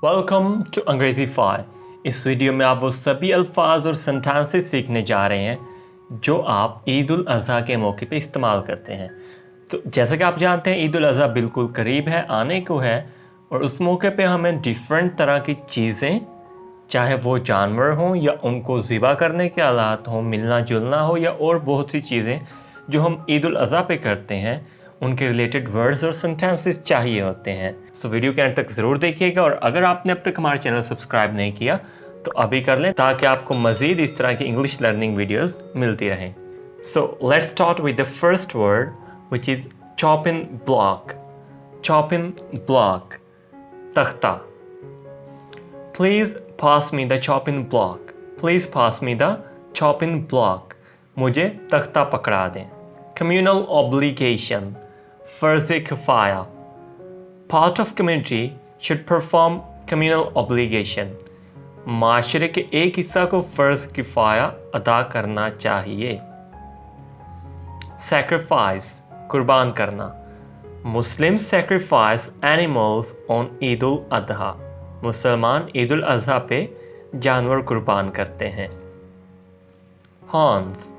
Welcome to अंग्रेजीफाई। इस video में आप वो सभी अल्फाज और सेंटेंसेस सीखने जा रहे हैं जो आप ईद उल अज़हा के मौके पे इस्तेमाल करते हैं। तो जैसा कि आप जानते हैं ईद उल अज़हा बिल्कुल करीब है, आने को है, और उस मौके पे हमें डिफरेंट तरह की चीज़ें, चाहे वो जानवर हों या उनको ज़िबा करने के आलात हों, मिलना जुलना हो या और बहुत सी चीज़ें जो हम ईद उल अज़हा पे करते हैं, उनके रिलेटेड वर्ड्स और सेंटेंसेस चाहिए होते हैं। सो वीडियो के अंत तक ज़रूर देखिएगा, और अगर आपने अब तक हमारे चैनल सब्सक्राइब नहीं किया तो अभी कर लें ताकि आपको मज़ीद इस तरह की इंग्लिश लर्निंग वीडियोस मिलती रहें। So let's start with the first word which is chopping block. Chopping block. तख्ता. Please pass me the chopping block. Please pass me the chopping block. मुझे तख्ता पकड़ा दें. Communal obligation. फर्ज़ कफाया. Part of community should perform communal obligation. माशरे के एक हिस्सा को फ़र्ज़ किफ़ाया अदा करना चाहिए. Sacrifice. कुर्बान करना. मुस्लिम sacrifice animals on Eid ul Azha. मुसलमान ईद उल अज़हा पे जानवर कुर्बान करते हैं. Horns.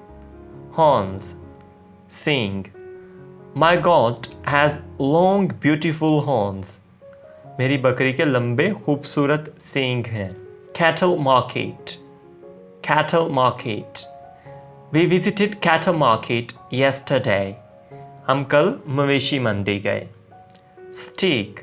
Horns. Sing. My goat has long beautiful horns. मेरी बकरी के लंबे खूबसूरत सींग हैं. Cattle market. Cattle market. We visited cattle market yesterday. हम कल मोवेशी मंडी गए. Steak.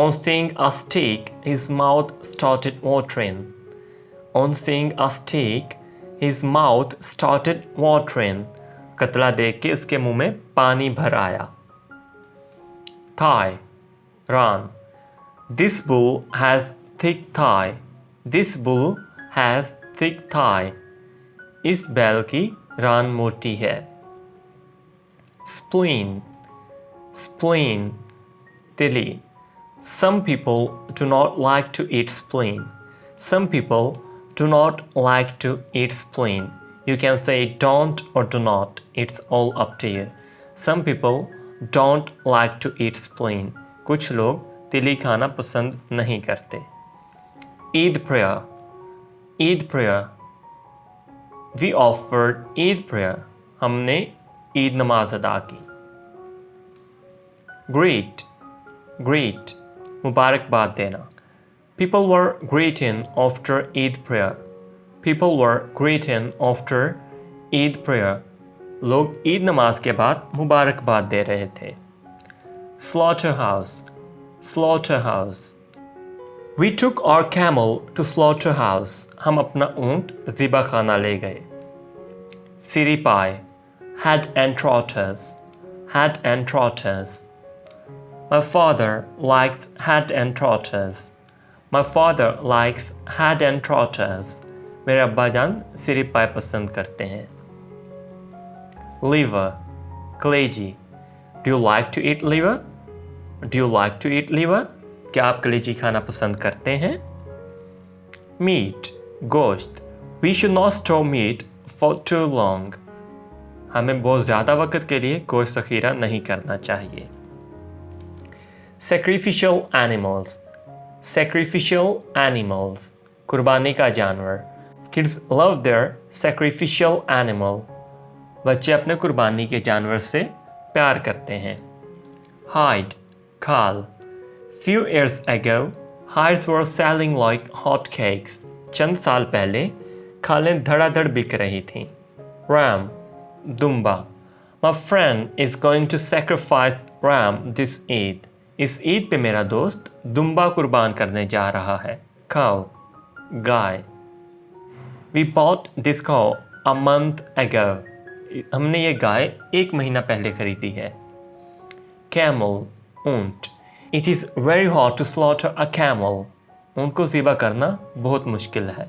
On seeing a steak, his mouth started watering. On seeing a steak, his mouth started watering. कतला देख के उसके मुंह में पानी भर आया. Thigh. Run. This bull has thick thigh. This bull has thick thigh. इस बैल की रान मोटी है. Spleen. Spleen. तिली. Some people do not like to eat spleen. Some people do not like to eat spleen. You can say don't or do not. It's all up to you. Some people don't like to eat spleen. कुछ लोग तिली खाना पसंद नहीं करते. Eid prayer. Eid prayer. We offered Eid prayer. हमने ईद नमाज अदा की. Greet. Greet. मुबारकबाद देना. People were greeting after Eid prayer. People were greeting after Eid prayer. लोग ईद नमाज के बाद मुबारकबाद दे रहे थे. Slaughterhouse. Slaughterhouse. We took our camel to slaughterhouse. हम अपना ऊँट ज़िबा खाना ले गए. City pie. Head and trotters. Head and trotters. My father likes head and trotters. My father likes head and trotters. मेरे अब्बा जान सिरी पाई पसंद करते हैं. Liver. कलेजी. Do you like to eat liver? Do you like to eat liver? क्या आप कलेजी खाना पसंद करते हैं? Meat. गोश्त. We should not store meat for too long. हमें बहुत ज़्यादा वक्त के लिए गोश्त ज़ख़ीरा नहीं करना चाहिए. Sacrificial animals. Sacrificial animals. कुर्बानी का जानवर. Kids love their sacrificial animal. बच्चे अपने कुर्बानी के जानवर से प्यार करते हैं. Hide. खाल. Few years ago, hides were selling like hotcakes. चंद साल पहले खालें धड़ाधड़ बिक रही थीं. Ram. Dumba. My friend is going to sacrifice ram this Eid. इस ईद पे मेरा दोस्त दुम्बा कुर्बान करने जा रहा है. Cow. Guy. We bought this cow a month ago. हमने ये गाय 1 महीना पहले खरीदी है. Camel. ऊँट. It is very hard to slaughter a camel. ऊँट को ज़िबा करना बहुत मुश्किल है.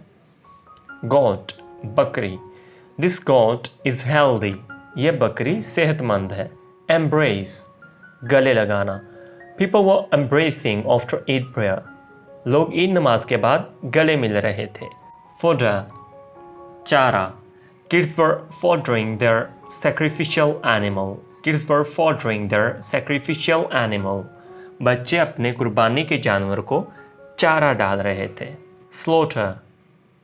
Goat. बकरी. This goat is healthy. ये बकरी सेहतमंद है. Embrace. गले लगाना. People were embracing after Eid prayer. लोग ईद नमाज के बाद गले मिल रहे थे. Fodder. चारा. Kids were foddering their sacrificial animal. Kids were foddering their sacrificial animal. बच्चे अपने कुर्बानी के जानवर को चारा डाल रहे थे। स्लॉटर,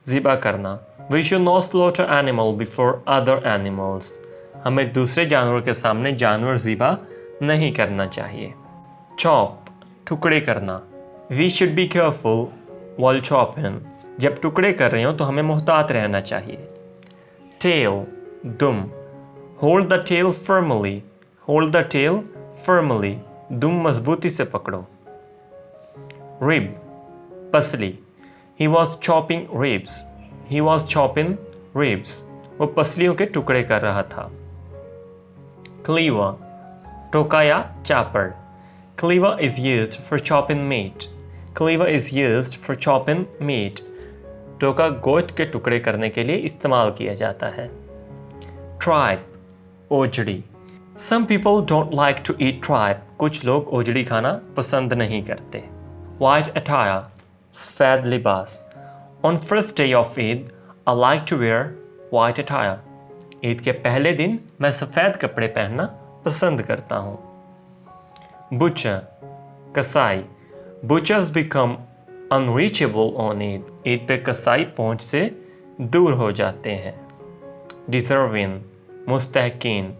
ज़िबा करना। We should not slaughter animal before other animals. हमें दूसरे जानवर के सामने जानवर ज़िबा नहीं करना चाहिए। Chop, टुकड़े करना। We should be careful while chopping. जब टुकड़े कर रहे हो तो हमें मुहतात रहना चाहिए। Tail, दुम। Hold the tail firmly. Hold the tail firmly. दुम मजबूती से पकड़ो। Rib, पसली। He was chopping ribs. He was chopping ribs. वो पसलियों के टुकड़े कर रहा था। Cleaver, टोका या चापड़। Cleaver is used for chopping meat. Cleaver is used for chopping meat. टोका गोश्त के टुकड़े करने के लिए इस्तेमाल किया जाता है। Tripe, ओजड़ी। Some people don't like to eat tripe. कुछ लोग ओजड़ी खाना पसंद नहीं करते। White attire, सफ़ेद लिबास। On first day of Eid, I like to wear white attire. Eid के पहले दिन मैं सफ़ेद कपड़े पहनना पसंद करता हूँ। Butcher, कसाई। Butchers become unreachable on Eid. Eid पे कसाई पहुँच से दूर हो जाते हैं। Deserving, मुस्तहकीन।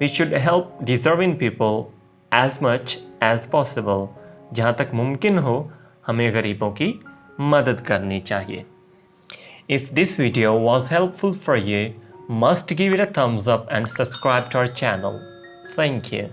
We should help deserving people as much as possible. जहाँ तक मुमकिन हो हमें गरीबों की मदद करनी चाहिए। If this video was helpful for you, must give it a thumbs up and subscribe to our channel. Thank you.